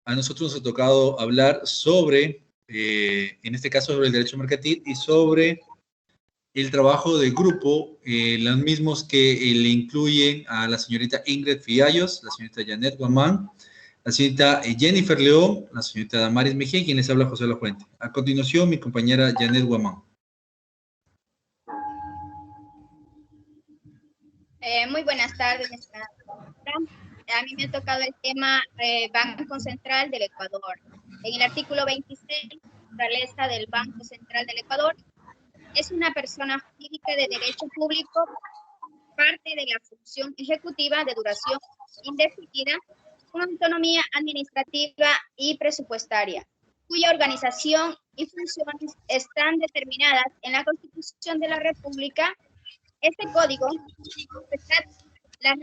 a nosotros nos ha tocado hablar sobre, en este caso, sobre el derecho mercantil y sobre el trabajo de grupo, los mismos que le incluyen a la señorita Ingrid Fiallos, la señorita Janet Guamán, la señorita Jennifer León, la señorita Damaris Mejía, y quien les habla José Lafuente. A continuación, mi compañera Janet Guamán. Muy buenas tardes. A mí me ha tocado el tema Banco Central del Ecuador. En el artículo 26, naturaleza del Banco Central del Ecuador es una persona jurídica de derecho público, parte de la función ejecutiva de duración indefinida, con autonomía administrativa y presupuestaria, cuya organización y funciones están determinadas en la Constitución de la República. Este código las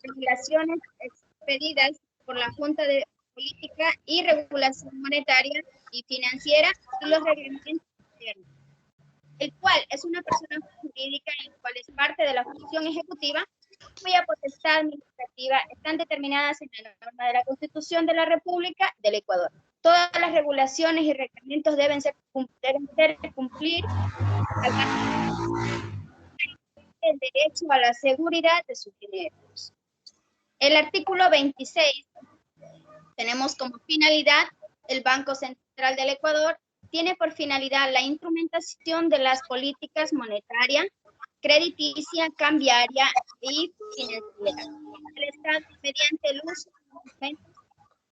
regulaciones expedidas por la Junta de Política y Regulación Monetaria y Financiera y los reglamentos internos, el cual es una persona jurídica en la cual es parte de la función ejecutiva, cuya potestad administrativa están determinadas en la norma de la Constitución de la República del Ecuador. Todas las regulaciones y reglamentos deben cumplir el derecho a la seguridad de sus dineros. El artículo 26 tenemos como finalidad el Banco Central del Ecuador tiene por finalidad la instrumentación de las políticas monetaria, crediticia, cambiaria y financiera del Estado mediante el uso de instrumentos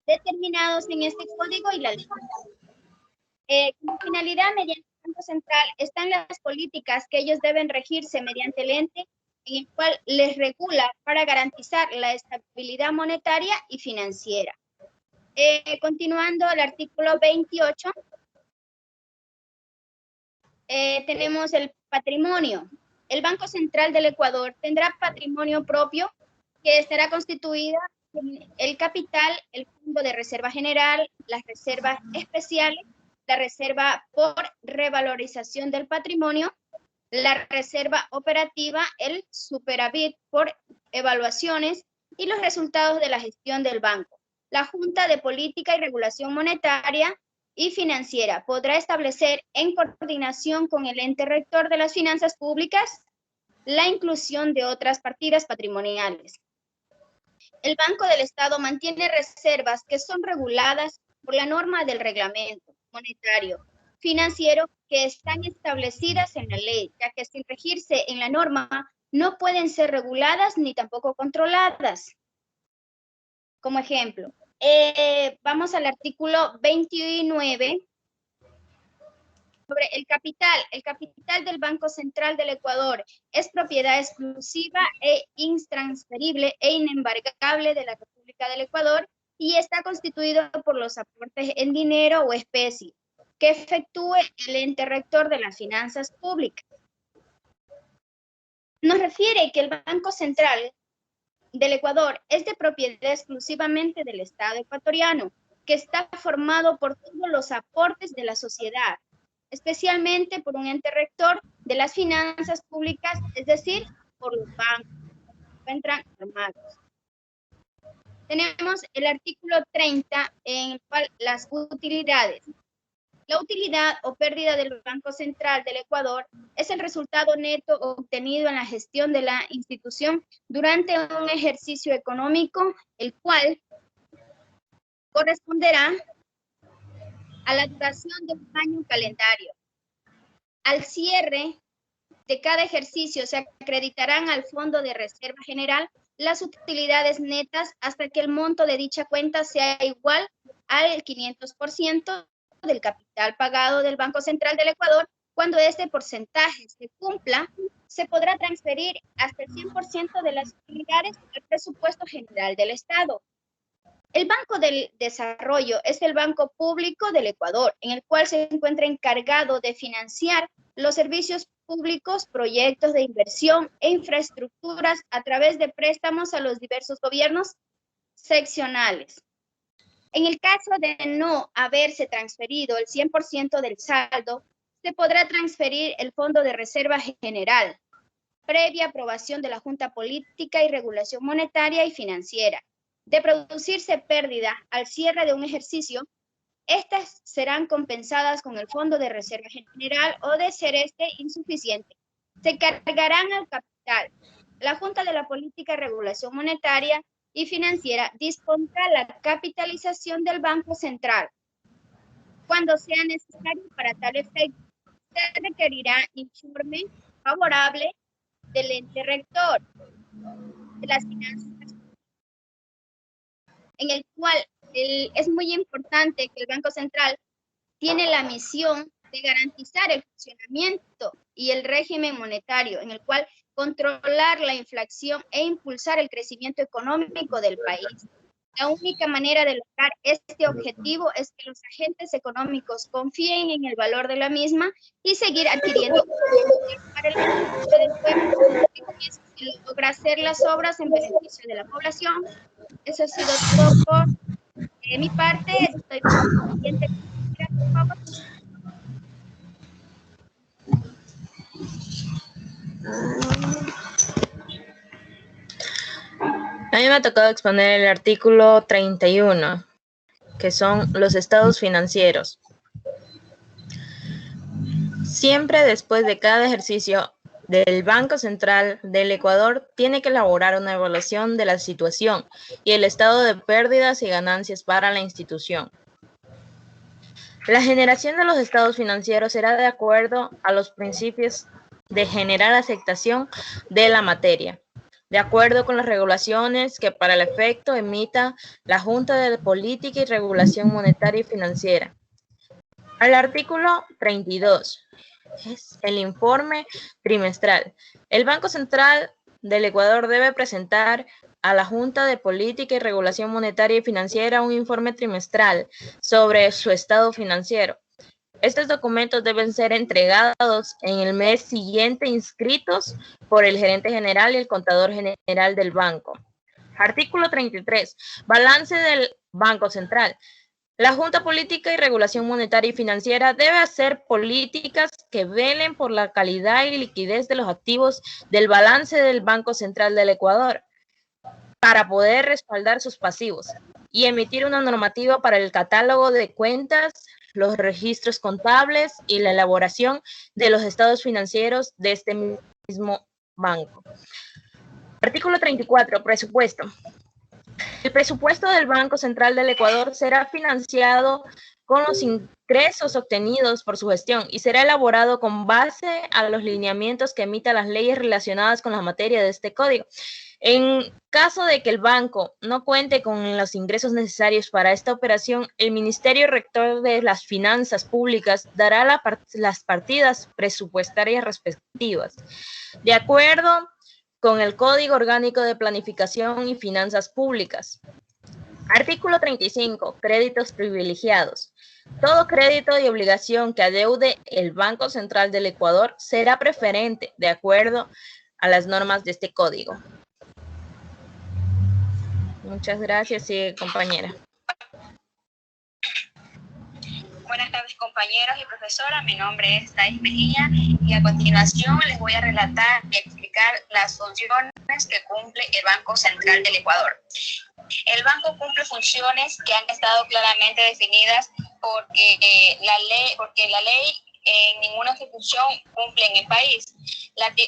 determinados en este código y la ley. Como finalidad mediante el Banco Central están las políticas que ellos deben regirse mediante el ente en el cual les regula para garantizar la estabilidad monetaria y financiera. Continuando el artículo 28, tenemos el patrimonio. El Banco Central del Ecuador tendrá patrimonio propio que estará constituido en el capital, el Fondo de Reserva General, las reservas especiales, la reserva por revalorización del patrimonio, la reserva operativa, el superávit por evaluaciones y los resultados de la gestión del banco. La Junta de Política y Regulación Monetaria y Financiera podrá establecer en coordinación con el ente rector de las finanzas públicas la inclusión de otras partidas patrimoniales. El Banco del Estado mantiene reservas que son reguladas por la norma del reglamento monetario financiero que están establecidas en la ley, ya que sin regirse en la norma no pueden ser reguladas ni tampoco controladas. Como ejemplo, vamos al artículo 29 sobre el capital. El capital del Banco Central del Ecuador es propiedad exclusiva e intransferible e inembargable de la República del Ecuador y está constituido por los aportes en dinero o especie que efectúe el ente rector de las finanzas públicas. Nos refiere que el Banco Central del Ecuador es de propiedad exclusivamente del Estado ecuatoriano, que está formado por todos los aportes de la sociedad, especialmente por un ente rector de las finanzas públicas, es decir, por los bancos que se encuentran armados. Tenemos el artículo 30, en el cual las utilidades. La utilidad o pérdida del Banco Central del Ecuador es el resultado neto obtenido en la gestión de la institución durante un ejercicio económico, el cual corresponderá a la duración de un año calendario. Al cierre de cada ejercicio se acreditarán al Fondo de Reserva General las utilidades netas hasta que el monto de dicha cuenta sea igual al 500% del capital pagado del Banco Central del Ecuador. Cuando este porcentaje se cumpla, se podrá transferir hasta el 100% de las utilidades al presupuesto general del Estado. El Banco del Desarrollo es el banco público del Ecuador, en el cual se encuentra encargado de financiar los servicios públicos, proyectos de inversión e infraestructuras a través de préstamos a los diversos gobiernos seccionales. En el caso de no haberse transferido el 100% del saldo, se podrá transferir el Fondo de Reserva General, previa aprobación de la Junta Política y Regulación Monetaria y Financiera. de producirse pérdida al cierre de un ejercicio, estas serán compensadas con el Fondo de Reserva General o, de ser este insuficiente, se cargarán al capital. La Junta de la Política y Regulación Monetaria y Financiera dispondrá la capitalización del Banco Central. Cuando sea necesario para tal efecto, se requerirá informe favorable del ente rector de las finanzas, en el cual es muy importante que el Banco Central tiene la misión de garantizar el funcionamiento y el régimen monetario, en el cual controlar la inflación e impulsar el crecimiento económico del país. La única manera de lograr este objetivo es que los agentes económicos confíen en el valor de la misma y seguir adquiriendo para el beneficio del pueblo, y logra hacer las obras en beneficio de la población. Eso ha sido todo por mi parte. Estoy pendiente. Por favor. A mí me ha tocado exponer el artículo 31, que son los estados financieros. Siempre después de cada ejercicio del Banco Central del Ecuador tiene que elaborar una evaluación de la situación y el estado de pérdidas y ganancias para la institución. La generación de los estados financieros será de acuerdo a los principios de general aceptación de la materia, de acuerdo con las regulaciones que para el efecto emita la Junta de Política y Regulación Monetaria y Financiera. Al artículo 32 es el informe trimestral. El Banco Central del Ecuador debe presentar a la Junta de Política y Regulación Monetaria y Financiera un informe trimestral sobre su estado financiero. Estos documentos deben ser entregados en el mes siguiente, inscritos por el gerente general y el contador general del banco. Artículo 33. Balance del Banco Central. La Junta Política y Regulación Monetaria y Financiera debe hacer políticas que velen por la calidad y liquidez de los activos del balance del Banco Central del Ecuador para poder respaldar sus pasivos y emitir una normativa para el catálogo de cuentas, los registros contables y la elaboración de los estados financieros de este mismo banco. Artículo 34. Presupuesto. El presupuesto del Banco Central del Ecuador será financiado con los ingresos obtenidos por su gestión y será elaborado con base a los lineamientos que emitan las leyes relacionadas con la materia de este código. En caso de que el banco no cuente con los ingresos necesarios para esta operación, el Ministerio Rector de las Finanzas Públicas dará las partidas presupuestarias respectivas, de acuerdo con el Código Orgánico de Planificación y Finanzas Públicas. Artículo 35. Créditos privilegiados. Todo crédito y obligación que adeude el Banco Central del Ecuador será preferente de acuerdo a las normas de este código. Muchas gracias, sí, compañera. Buenas tardes, compañeros y profesora. Mi nombre es Thais Mejía y a continuación les voy a relatar y explicar las funciones que cumple el Banco Central del Ecuador. El banco cumple funciones que han estado claramente definidas porque la ley en ninguna institución cumple en el país.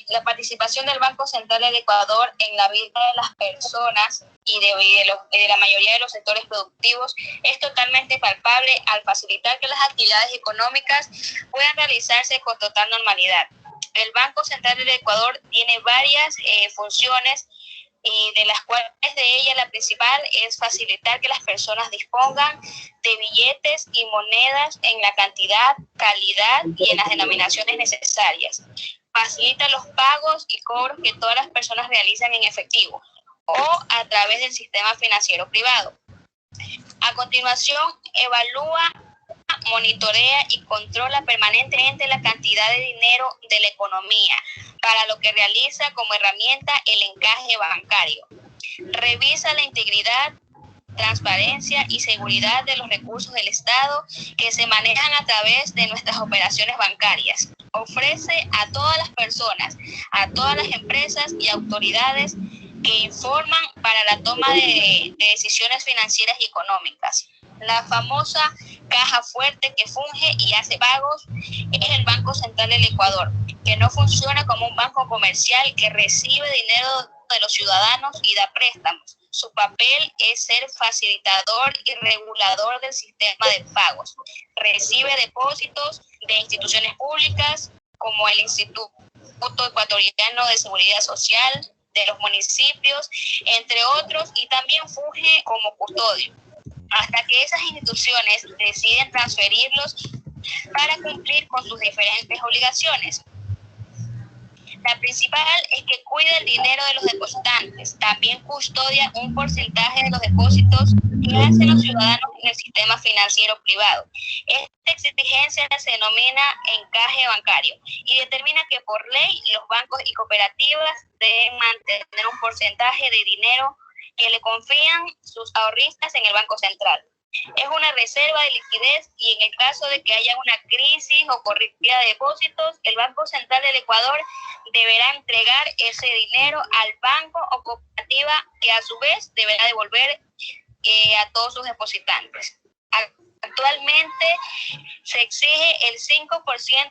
La participación del Banco Central del Ecuador en la vida de las personas y de la mayoría de los sectores productivos es totalmente palpable al facilitar que las actividades económicas puedan realizarse con total normalidad. El Banco Central del Ecuador tiene varias funciones, y de las cuales de ellas la principal es facilitar que las personas dispongan de billetes y monedas en la cantidad, calidad y en las denominaciones necesarias. Facilita los pagos y cobros que todas las personas realizan en efectivo o a través del sistema financiero privado. A continuación, evalúa, monitorea y controla permanentemente la cantidad de dinero de la economía, para lo que realiza como herramienta el encaje bancario. Revisa la integridad, transparencia y seguridad de los recursos del Estado que se manejan a través de nuestras operaciones bancarias. Ofrece a todas las personas, a todas las empresas y autoridades que informan para la toma de decisiones financieras y económicas. La famosa caja fuerte que funge y hace pagos es el Banco Central del Ecuador, que no funciona como un banco comercial que recibe dinero de los ciudadanos y da préstamos. Su papel es ser facilitador y regulador del sistema de pagos. Recibe depósitos de instituciones públicas como el Instituto Ecuatoriano de Seguridad Social, de los municipios, entre otros, y también funge como custodio, hasta que esas instituciones deciden transferirlos para cumplir con sus diferentes obligaciones. La principal es que cuida el dinero de los depositantes, también custodia un porcentaje de los depósitos que hacen los ciudadanos en el sistema financiero privado. Esta exigencia se denomina encaje bancario y determina que por ley los bancos y cooperativas deben mantener un porcentaje de dinero que le confían sus ahorristas en el Banco Central. Es una reserva de liquidez y en el caso de que haya una crisis o corrida de depósitos, el Banco Central del Ecuador deberá entregar ese dinero al banco o cooperativa que a su vez deberá devolver a todos sus depositantes. Actualmente se exige el 5%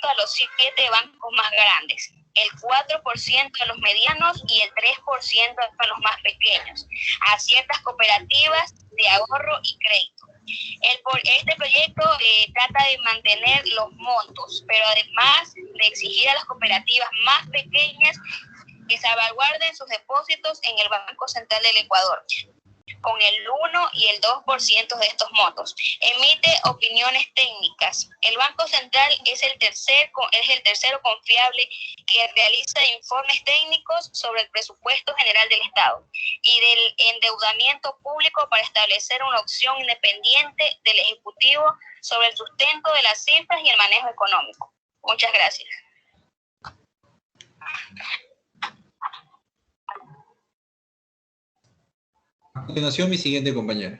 a los 7 bancos más grandes, el 4% a los medianos y el 3% a los más pequeños, a ciertas cooperativas de ahorro y crédito. Este proyecto trata de mantener los montos, pero además de exigir a las cooperativas más pequeñas que salvaguarden sus depósitos en el Banco Central del Ecuador, con el 1 y el 2% de estos montos. Emite opiniones técnicas. El Banco Central es el tercero confiable que realiza informes técnicos sobre el presupuesto general del Estado y del endeudamiento público para establecer una opción independiente del Ejecutivo sobre el sustento de las cifras y el manejo económico. Muchas gracias. A continuación, mi siguiente compañera.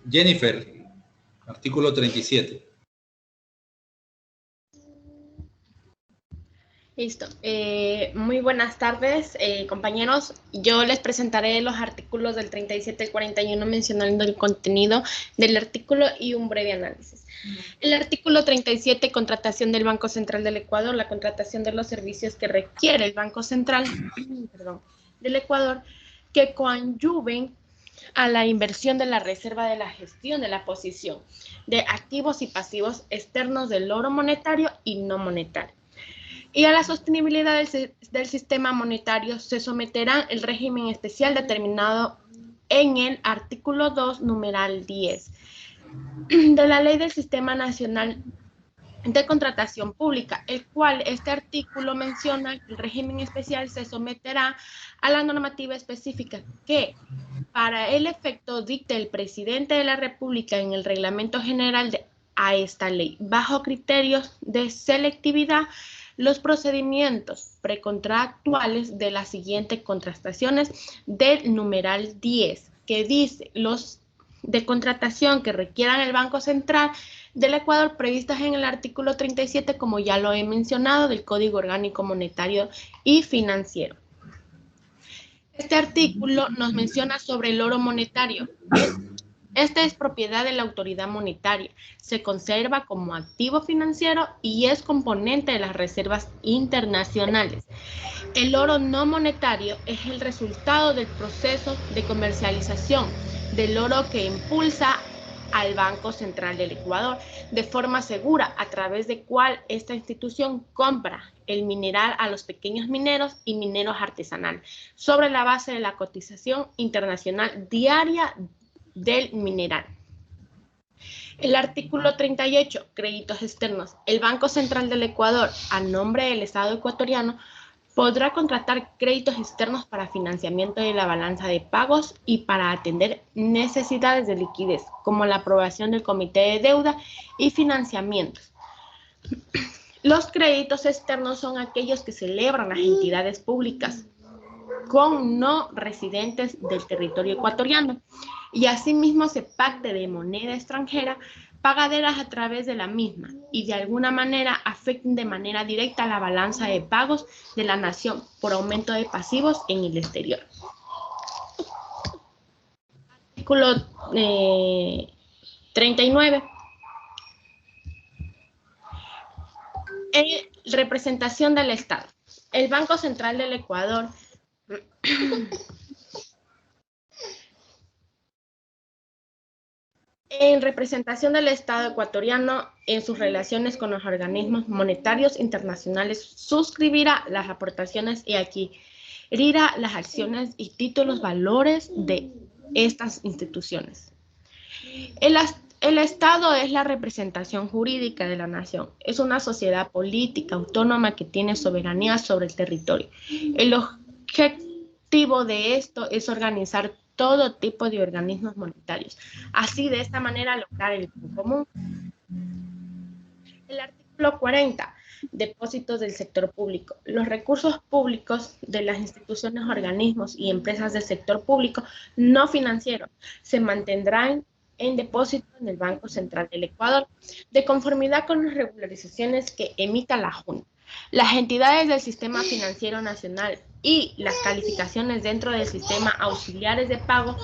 Jennifer, artículo 37. Listo. Muy buenas tardes, compañeros. Yo les presentaré los artículos del 37 al 41 mencionando el contenido del artículo y un breve análisis. El artículo 37, contratación del Banco Central del Ecuador, la contratación de los servicios que requiere el Banco Central del Ecuador, que coadyuven a la inversión de la reserva de la gestión de la posición de activos y pasivos externos del oro monetario y no monetario. Y a la sostenibilidad del sistema monetario se someterá el régimen especial determinado en el artículo 2, numeral 10 de la Ley del Sistema Nacional de Contratación Pública, el cual este artículo menciona que el régimen especial se someterá a la normativa específica que para el efecto dicte el presidente de la República en el reglamento general a esta ley, bajo criterios de selectividad, los procedimientos precontractuales de las siguientes contrataciones del numeral 10, que dice los de contratación que requieran el Banco Central del Ecuador previstas en el artículo 37, como ya lo he mencionado, del Código Orgánico Monetario y Financiero. Este artículo nos menciona sobre el oro monetario. Este es propiedad de la autoridad monetaria, se conserva como activo financiero y es componente de las reservas internacionales. El oro no monetario es el resultado del proceso de comercialización del oro que impulsa al Banco Central del Ecuador de forma segura, a través de cual esta institución compra el mineral a los pequeños mineros y mineros artesanales, sobre la base de la cotización internacional diaria del mineral. El artículo 38, créditos externos. El Banco Central del Ecuador, a nombre del Estado ecuatoriano, podrá contratar créditos externos para financiamiento de la balanza de pagos y para atender necesidades de liquidez, como la aprobación del Comité de Deuda y financiamientos. Los créditos externos son aquellos que celebran las entidades públicas con no residentes del territorio ecuatoriano y asimismo se pacte de moneda extranjera pagaderas a través de la misma y de alguna manera afecten de manera directa la balanza de pagos de la nación por aumento de pasivos en el exterior. Artículo 39. Representación del Estado. El Banco Central del Ecuador en representación del Estado ecuatoriano en sus relaciones con los organismos monetarios internacionales, suscribirá las aportaciones y adquirirá las acciones y títulos valores de estas instituciones. El Estado es la representación jurídica de la nación. Es una sociedad política autónoma que tiene soberanía sobre el territorio. El objetivo de esto es organizar todo tipo de organismos monetarios. Así, de esta manera, lograr el bien común. El artículo 40. Depósitos del sector público. Los recursos públicos de las instituciones, organismos y empresas del sector público no financieros se mantendrán en depósito en el Banco Central del Ecuador, de conformidad con las regularizaciones que emita la Junta. Las entidades del sistema financiero nacional y las calificaciones dentro del sistema auxiliares de pago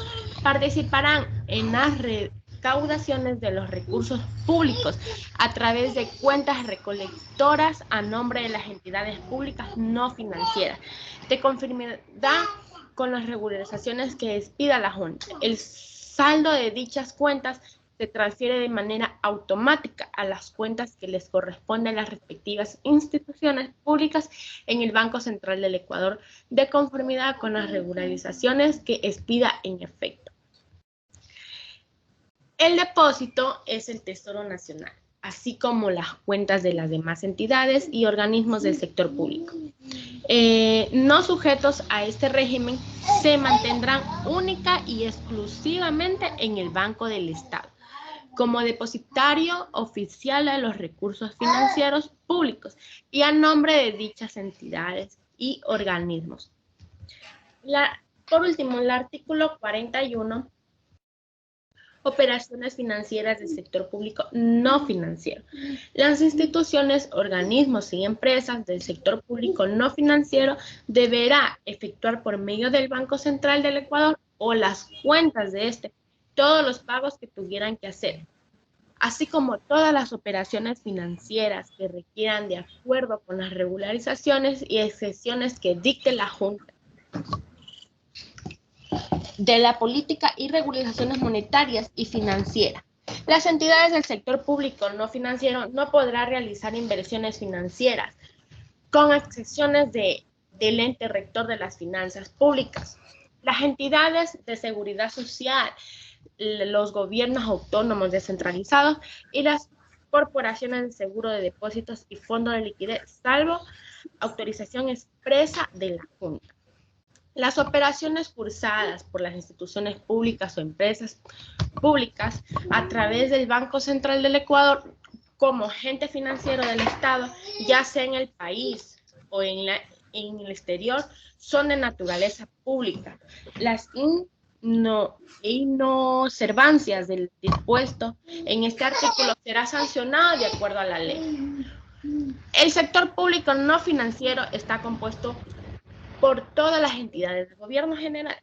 participarán en las recaudaciones de los recursos públicos a través de cuentas recolectoras a nombre de las entidades públicas no financieras, de conformidad con las regularizaciones que expida la Junta. El saldo de dichas cuentas se transfiere de manera automática a las cuentas que les corresponden a las respectivas instituciones públicas en el Banco Central del Ecuador, de conformidad con las regularizaciones que expida en efecto. El depósito es el Tesoro Nacional, así como las cuentas de las demás entidades y organismos del sector público. No sujetos a este régimen se mantendrán única y exclusivamente en el Banco del Estado, como depositario oficial de los recursos financieros públicos y a nombre de dichas entidades y organismos. Por último, el artículo 41. Operaciones financieras del sector público no financiero. Las instituciones, organismos y empresas del sector público no financiero deberá efectuar por medio del Banco Central del Ecuador o las cuentas de este todos los pagos que tuvieran que hacer, así como todas las operaciones financieras que requieran de acuerdo con las regularizaciones y excepciones que dicte la Junta de la política y regularizaciones monetarias y financieras. Las entidades del sector público no financiero no podrán realizar inversiones financieras, con excepciones del ente rector de las finanzas públicas. Las entidades de seguridad social, los gobiernos autónomos descentralizados y las corporaciones de seguro de depósitos y fondos de liquidez, salvo autorización expresa de la Junta. Las operaciones cursadas por las instituciones públicas o empresas públicas a través del Banco Central del Ecuador como agente financiero del Estado, ya sea en el país o en el exterior, son de naturaleza pública. Las inobservancias del dispuesto en este artículo será sancionado de acuerdo a la ley. El sector público no financiero está compuesto por todas las entidades del gobierno general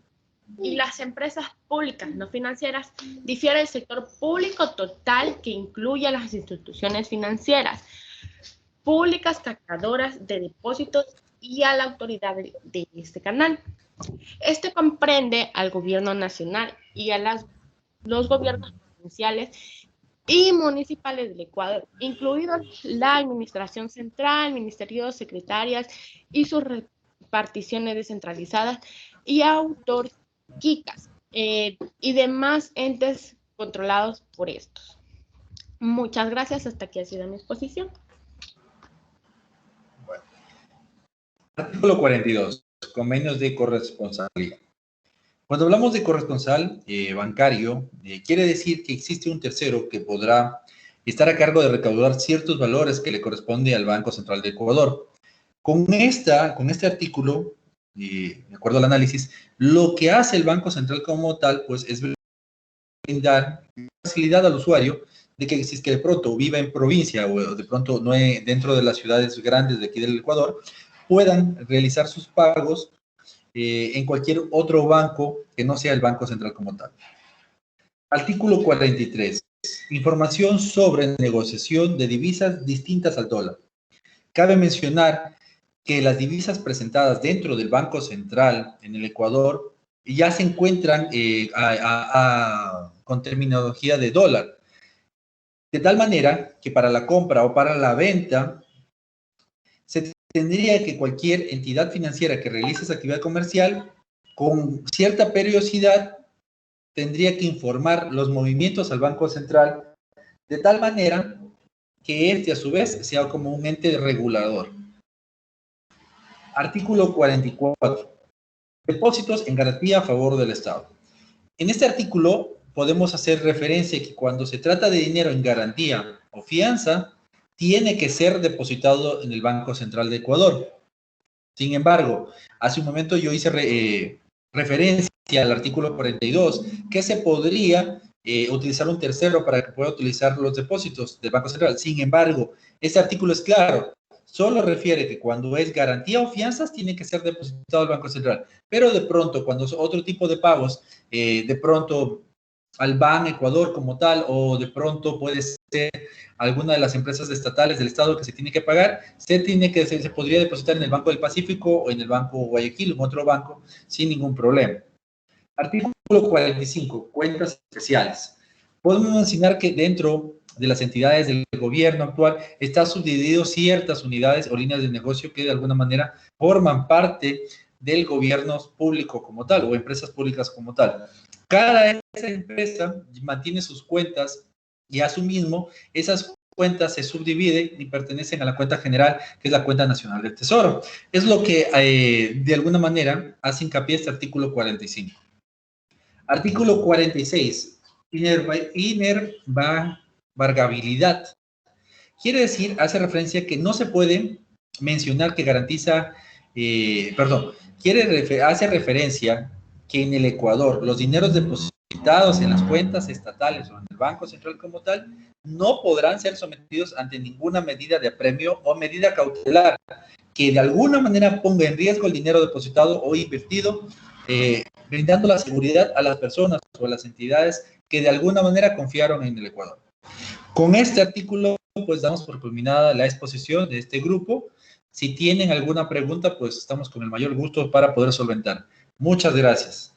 y las empresas públicas no financieras difiere del sector público total, que incluye a las instituciones financieras públicas captadoras de depósitos y a la autoridad de este canal. Este comprende al gobierno nacional y a los gobiernos provinciales y municipales del Ecuador, incluidos la administración central, ministerios, secretarias y sus reparticiones descentralizadas y autárquicas y demás entes controlados por estos. Muchas gracias. Hasta aquí ha sido mi exposición. Bueno. Artículo 42. Convenios de corresponsabilidad. Cuando hablamos de corresponsal bancario, quiere decir que existe un tercero que podrá estar a cargo de recaudar ciertos valores que le corresponde al Banco Central de Ecuador. Con este artículo, de acuerdo al análisis, lo que hace el Banco Central como tal, pues es brindar facilidad al usuario de que si es que de pronto viva en provincia o de pronto no dentro de las ciudades grandes de aquí del Ecuador, puedan realizar sus pagos en cualquier otro banco que no sea el Banco Central como tal. Artículo 43. Información sobre negociación de divisas distintas al dólar. Cabe mencionar que las divisas presentadas dentro del Banco Central en el Ecuador ya se encuentran con terminología de dólar. De tal manera que para la compra o para la venta se tendría que cualquier entidad financiera que realice esa actividad comercial con cierta periodicidad tendría que informar los movimientos al Banco Central de tal manera que este a su vez sea como un ente regulador. Artículo 44. Depósitos en garantía a favor del Estado. En este artículo podemos hacer referencia que cuando se trata de dinero en garantía o fianza, tiene que ser depositado en el Banco Central de Ecuador. Sin embargo, hace un momento yo hice referencia al artículo 42, que se podría utilizar un tercero para que pueda utilizar los depósitos del Banco Central. Sin embargo, este artículo es claro. Solo refiere que cuando es garantía o fianzas tiene que ser depositado al Banco Central. Pero de pronto, cuando es otro tipo de pagos, de pronto al BAN Ecuador como tal, o de pronto puede ser alguna de las empresas estatales del Estado que se tiene que pagar, se podría depositar en el Banco del Pacífico o en el Banco Guayaquil o en otro banco sin ningún problema. Artículo 45, cuentas especiales. Podemos mencionar que dentro de las entidades del gobierno actual está subdividido ciertas unidades o líneas de negocio que de alguna manera forman parte del gobierno público como tal o empresas públicas como tal. Cada esa empresa mantiene sus cuentas y a su mismo esas cuentas se subdividen y pertenecen a la cuenta general, que es la cuenta nacional del Tesoro. Es lo que de alguna manera hace hincapié este artículo 45. Artículo 46. Inembargabilidad. Quiere decir, hace referencia que no se puede mencionar que garantiza, hace referencia que en el Ecuador los dineros depositados en las cuentas estatales o en el Banco Central como tal no podrán ser sometidos ante ninguna medida de apremio o medida cautelar que de alguna manera ponga en riesgo el dinero depositado o invertido, brindando la seguridad a las personas o a las entidades que de alguna manera confiaron en el Ecuador. Con este artículo, pues damos por culminada la exposición de este grupo. Si tienen alguna pregunta, pues estamos con el mayor gusto para poder solventar. Muchas gracias.